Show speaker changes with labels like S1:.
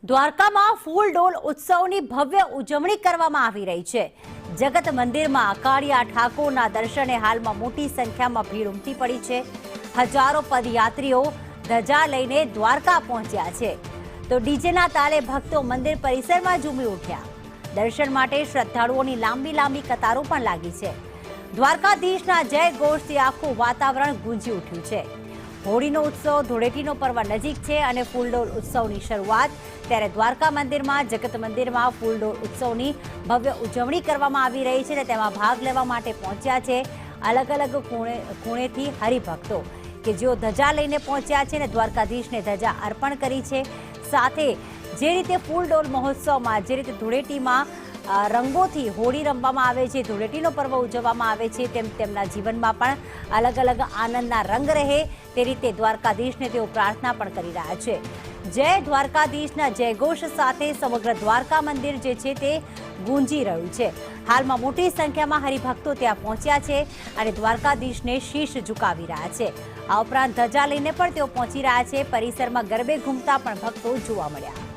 S1: દ્વારકામાં ફૂલડોલ ઉત્સવની ભવ્ય ઉજવણી કરવામાં આવી રહી છે। જગત મંદિરમાં કાળિયા ઠાકોરના દર્શને હાલમાં મોટી સંખ્યામાં ભીડ ઉમટી પડી છે। હજારો પદયાત્રીઓ ધજા લઈને દ્વારકા પહોંચ્યા છે તો ડીજેના તાલે ભક્તો મંદિર પરિસરમાં ઝૂમી ઉઠ્યા। દર્શન માટે શ્રદ્ધાળુઓની લાંબી લાંબી કતારો પણ લાગી છે। દ્વારકાધીશના જય ઘોષથી આખું વાતાવરણ ગુંજી ઉઠ્યું છે। હોળીનો ઉત્સવ ધૂળેટીનો પર્વ નજીક છે અને ફૂલડોલ ઉત્સવની શરૂઆત ત્યારે દ્વારકા મંદિરમાં જગત મંદિરમાં ફૂલડોલ ઉત્સવની ભવ્ય ઉજવણી કરવામાં આવી રહી છે અને તેમાં ભાગ લેવા માટે પહોંચ્યા છે અલગ અલગ ખૂણેથી હરિભક્તો કે જેઓ ધજા લઈને પહોંચ્યા છે અને દ્વારકાધીશને ધજા અર્પણ કરી છે। સાથે જે રીતે ફૂલડોલ મહોત્સવમાં જે રીતે ધૂળેટીમાં રંગોથી હોળી રમવામાં આવે છે, ધૂળેટીનો પર્વ ઉજવવામાં આવે છે, તેમ તેમના જીવનમાં પણ અલગ અલગ આનંદના રંગ રહે તે રીતે દ્વારકાધીશને તેઓ પ્રાર્થના પણ કરી રહ્યા છે। જય દ્વારકાધીશના જયઘોષ સાથે સમગ્ર દ્વારકા મંદિર જે છે તે ગુંજી રહ્યું છે। હાલમાં મોટી સંખ્યામાં હરિભક્તો ત્યાં પહોંચ્યા છે અને દ્વારકાધીશને શીશ ઝુકાવી રહ્યા છે। આ ઉપરાંત ધજા લઈને પણ તેઓ પહોંચી રહ્યા છે। પરિસરમાં ગરબે ઘૂમતા પણ ભક્તો જોવા મળ્યા।